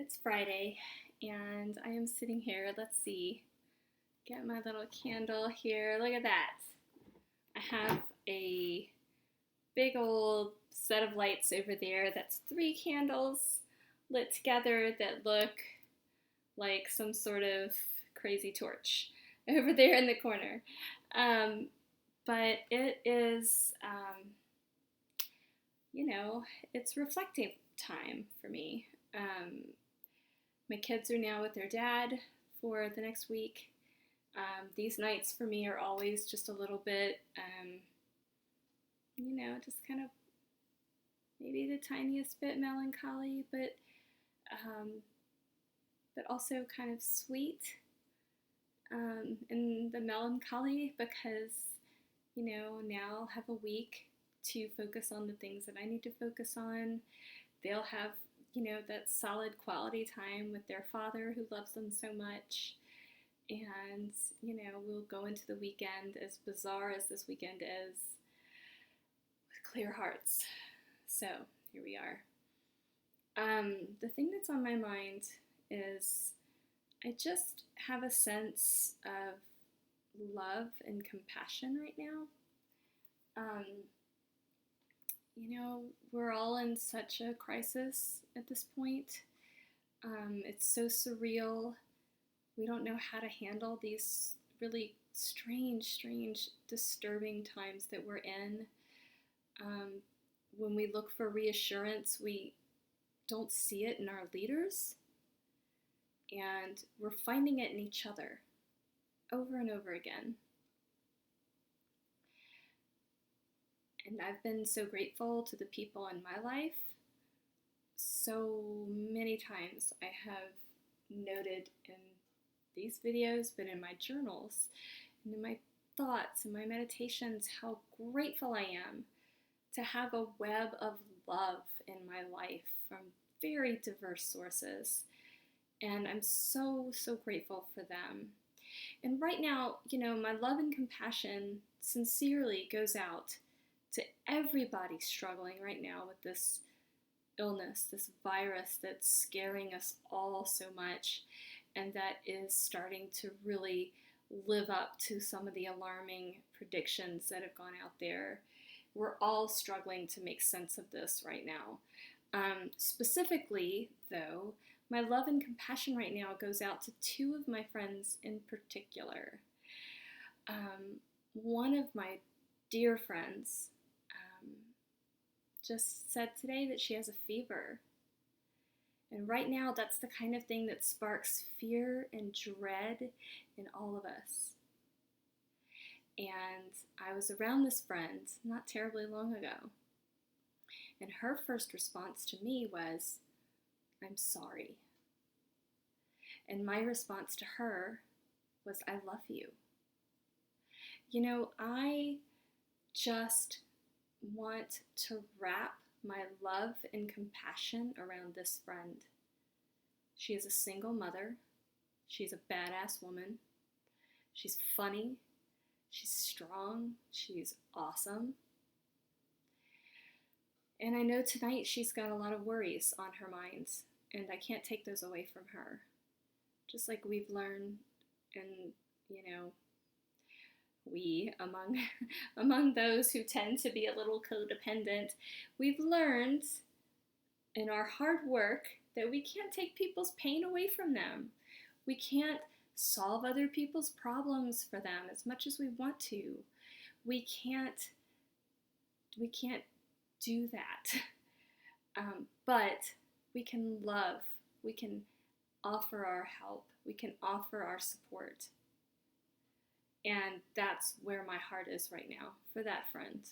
It's Friday, and I am sitting here. Let's see. Get my little candle here. Look at that. I have a big old set of lights over there. That's three candles lit together that look like some sort of crazy torch over there in the corner. Um, but it is, it's reflective time for me. My kids are now with their dad for the next week. These nights for me are always just a little bit, just kind of maybe the tiniest bit melancholy, but also kind of sweet. And the melancholy because, now I'll have a week to focus on the things that I need to focus on. They'll have, that solid quality time with their father who loves them so much. And, we'll go into the weekend, as bizarre as this weekend is, with clear hearts. So, here we are. The thing that's on my mind is I just have a sense of love and compassion right now. We're all in such a crisis at this point. It's so surreal. We don't know how to handle these really strange, disturbing times that we're in. When we look for reassurance, we don't see it in our leaders, and we're finding it in each other over and over again. And I've been so grateful to the people in my life. So many times I have noted in these videos, but in my journals, and in my thoughts and my meditations, how grateful I am to have a web of love in my life from very diverse sources. And I'm so grateful for them. And right now, my love and compassion sincerely goes out to everybody struggling right now with this illness, this virus that's scaring us all so much, and that is starting to really live up to some of the alarming predictions that have gone out there. We're all struggling to make sense of this right now. Specifically, though, my love and compassion right now goes out to two of my friends in particular. One of my dear friends just said today that she has a fever. And right now, that's the kind of thing that sparks fear and dread in all of us. And I was around this friend not terribly long ago. And her first response to me was, "I'm sorry." And my response to her was, "I love you." I just want to wrap my love and compassion around this friend. She is a single mother. She's a badass woman. She's funny. She's strong. She's awesome. And I know tonight she's got a lot of worries on her mind, and I can't take those away from her. Just like we've learned, and we among those who tend to be a little codependent, we've learned in our hard work that we can't take people's pain away from them. We can't solve other people's problems for them as much as we want to. We can't do that. But we can love. We can offer our help. We can offer our support. And that's where my heart is right now for that friend.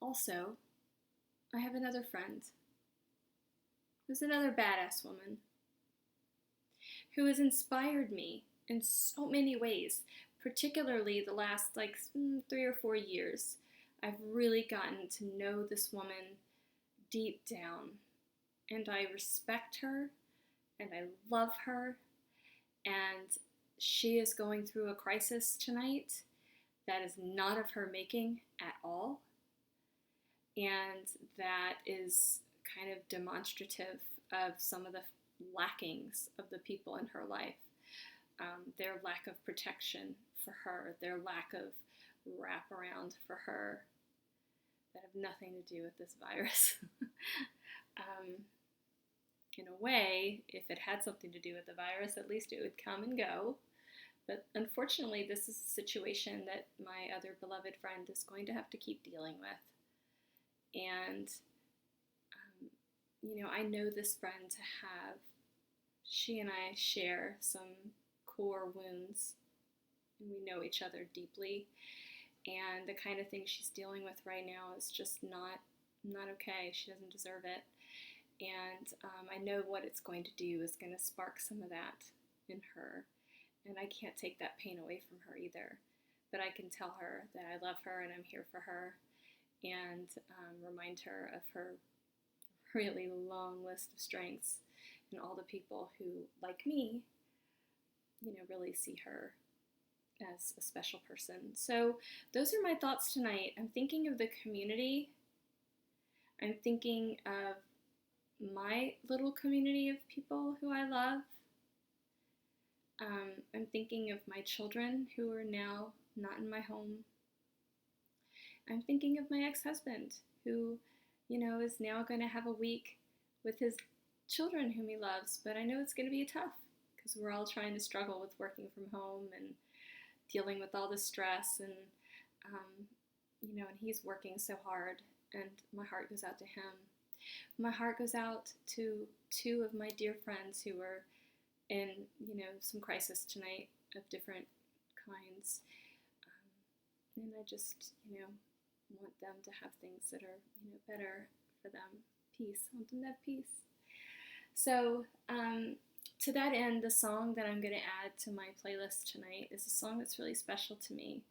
Also, I have another friend who's another badass woman who has inspired me in so many ways, particularly the last 3 or 4 years. I've really gotten to know this woman deep down, and I respect her, and I love her. And she is going through a crisis tonight that is not of her making at all. And that is kind of demonstrative of some of the lackings of the people in her life. Their lack of protection for her, their lack of wraparound for her that have nothing to do with this virus. In a way, if it had something to do with the virus, at least it would come and go. But unfortunately, this is a situation that my other beloved friend is going to have to keep dealing with. And, I know this friend to have, she and I share some core wounds, and we know each other deeply. And the kind of thing she's dealing with right now is just not okay. She doesn't deserve it. And I know what it's going to do is going to spark some of that in her. And I can't take that pain away from her either. But I can tell her that I love her and I'm here for her, and remind her of her really long list of strengths and all the people who, like me, really see her as a special person. So those are my thoughts tonight. I'm thinking of the community. I'm thinking of my little community of people who I love. I'm thinking of my children who are now not in my home. I'm thinking of my ex-husband who, is now going to have a week with his children whom he loves, but I know it's going to be tough because we're all trying to struggle with working from home and dealing with all the stress, and and he's working so hard, and my heart goes out to him. My heart goes out to two of my dear friends who are in, some crisis tonight of different kinds, and I just, want them to have things that are, better for them. Peace. I want them to have peace. So, to that end, the song that I'm going to add to my playlist tonight is a song that's really special to me.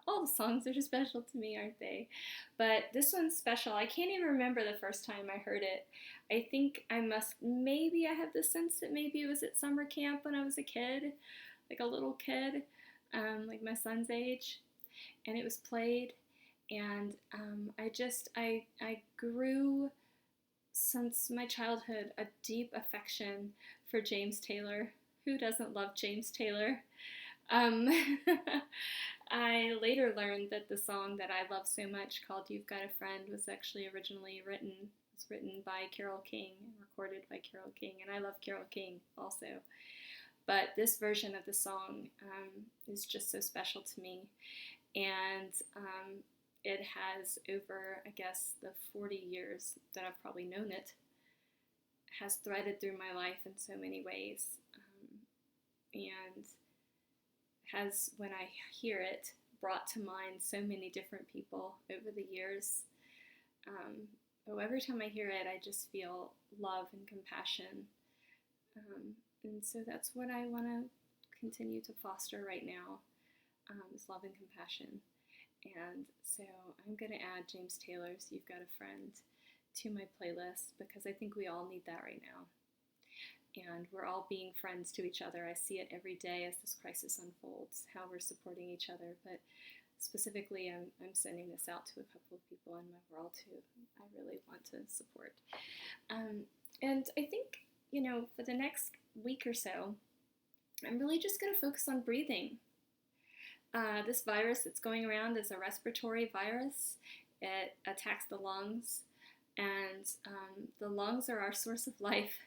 All the songs are special to me, aren't they? But this one's special. I can't even remember the first time I heard it. I think I have the sense that maybe it was at summer camp when I was a kid, like a little kid, like my son's age, and it was played, and I grew since my childhood a deep affection for James Taylor. Who doesn't love James Taylor? I later learned that the song that I love so much, called You've Got a Friend, was actually originally written by Carole King and recorded by Carole King, and I love Carole King also. But this version of the song is just so special to me, and it has, over, I guess, the 40 years that I've probably known it, has threaded through my life in so many ways, and has, when I hear it, brought to mind so many different people over the years. But every time I hear it, I just feel love and compassion. And so that's what I want to continue to foster right now, is love and compassion. And so I'm going to add James Taylor's You've Got a Friend to my playlist, because I think we all need that right now. And we're all being friends to each other. I see it every day as this crisis unfolds, how we're supporting each other. But specifically, I'm sending this out to a couple of people in my world who I really want to support. And I think, for the next week or so, I'm really just going to focus on breathing. This virus that's going around is a respiratory virus. It attacks the lungs, and the lungs are our source of life.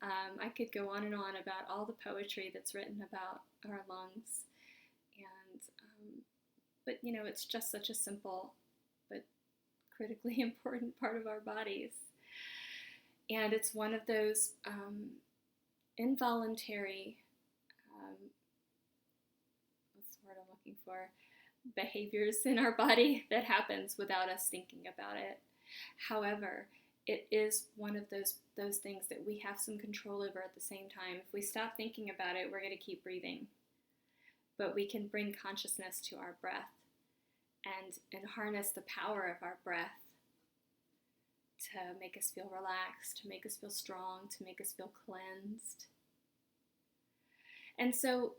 I could go on and on about all the poetry that's written about our lungs, and but it's just such a simple but critically important part of our bodies, and it's one of those involuntary what's the word I'm looking for, behaviors in our body that happens without us thinking about it. However, it is one of those things that we have some control over at the same time. If we stop thinking about it, we're going to keep breathing. But we can bring consciousness to our breath and harness the power of our breath to make us feel relaxed, to make us feel strong, to make us feel cleansed. And so,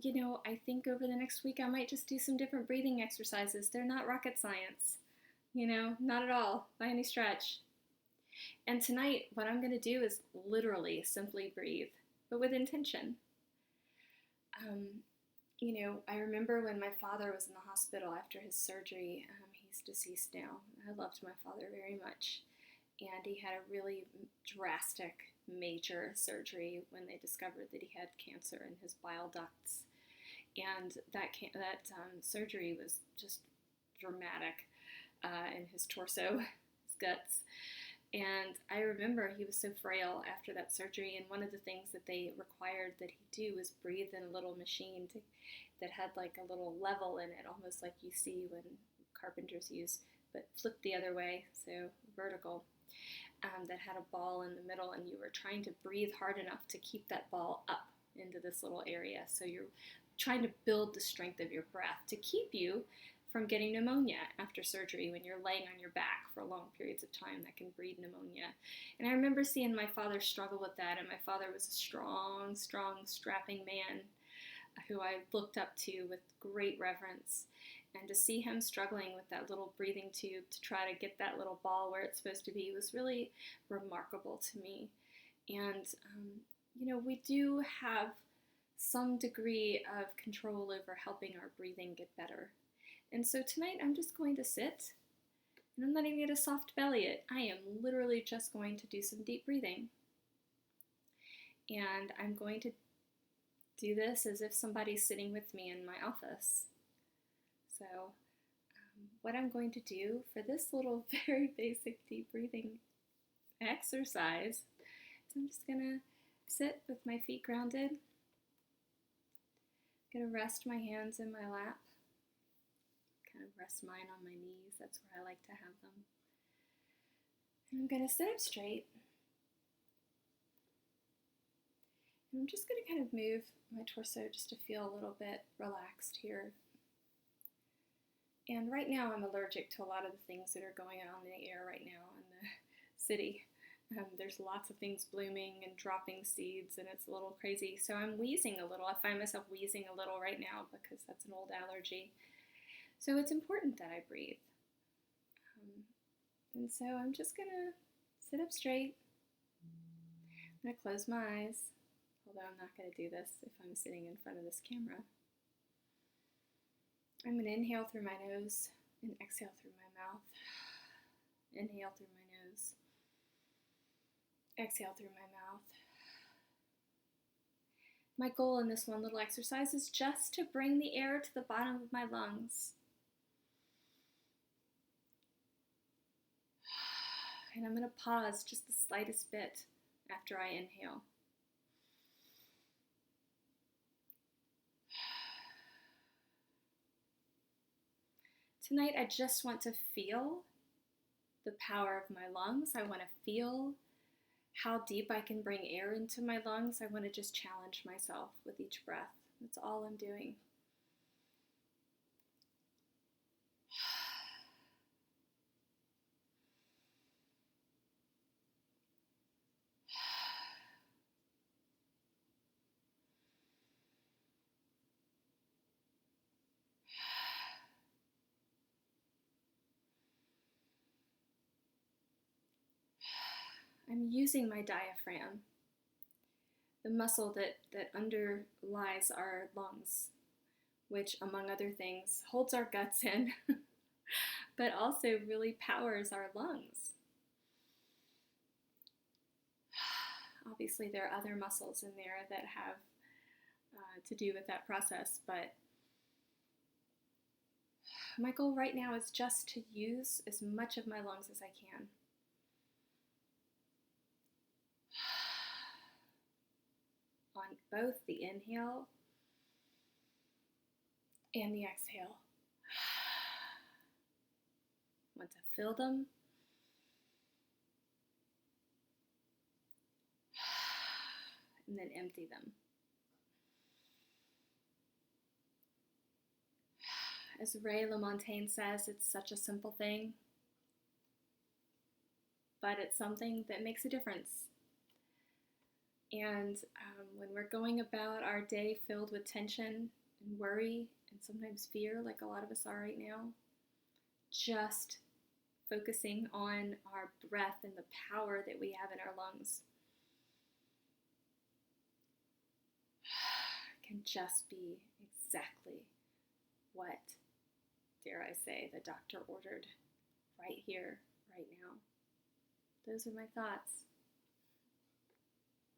I think over the next week I might just do some different breathing exercises. They're not rocket science, not at all, by any stretch. And tonight, what I'm going to do is literally simply breathe, but with intention. Um, I remember when my father was in the hospital after his surgery. He's deceased now. I loved my father very much. And he had a really drastic, major surgery when they discovered that he had cancer in his bile ducts. And that surgery was just dramatic in his torso, his guts. And I remember he was so frail after that surgery, and one of the things that they required that he do was breathe in a little machine that had like a little level in it, almost like you see when carpenters use, but flipped the other way, so vertical, that had a ball in the middle, and you were trying to breathe hard enough to keep that ball up into this little area. So you're trying to build the strength of your breath to keep you from getting pneumonia after surgery when you're laying on your back for long periods of time. That can breed pneumonia. And I remember seeing my father struggle with that, and my father was a strong, strapping man who I looked up to with great reverence. And to see him struggling with that little breathing tube to try to get that little ball where it's supposed to be was really remarkable to me. And, we do have some degree of control over helping our breathing get better. And so tonight I'm just going to sit, and I'm letting it a soft belly it. I am literally just going to do some deep breathing. And I'm going to do this as if somebody's sitting with me in my office. So what I'm going to do for this little very basic deep breathing exercise is I'm just going to sit with my feet grounded. I'm going to rest my hands in my lap. Kind of rest mine on my knees. That's where I like to have them. And I'm going to sit up straight. And I'm just going to kind of move my torso just to feel a little bit relaxed here. And right now I'm allergic to a lot of the things that are going on in the air right now in the city. There's lots of things blooming and dropping seeds, and it's a little crazy. So I'm wheezing a little. I find myself wheezing a little right now because that's an old allergy. So it's important that I breathe. And so I'm just going to sit up straight. I'm going to close my eyes, although I'm not going to do this if I'm sitting in front of this camera. I'm going to inhale through my nose and exhale through my mouth. Inhale through my nose. Exhale through my mouth. My goal in this one little exercise is just to bring the air to the bottom of my lungs. And I'm going to pause just the slightest bit after I inhale. Tonight, I just want to feel the power of my lungs. I want to feel how deep I can bring air into my lungs. I want to just challenge myself with each breath. That's all I'm doing. I'm using my diaphragm, the muscle that underlies our lungs, which, among other things, holds our guts in, but also really powers our lungs. Obviously, there are other muscles in there that have to do with that process, but my goal right now is just to use as much of my lungs as I can. On both the inhale and the exhale. I want to fill them. And then empty them. As Ray LaMontagne says, it's such a simple thing, but it's something that makes a difference. And when we're going about our day filled with tension and worry and sometimes fear, like a lot of us are right now, just focusing on our breath and the power that we have in our lungs can just be exactly what, dare I say, the doctor ordered right here, right now. Those are my thoughts.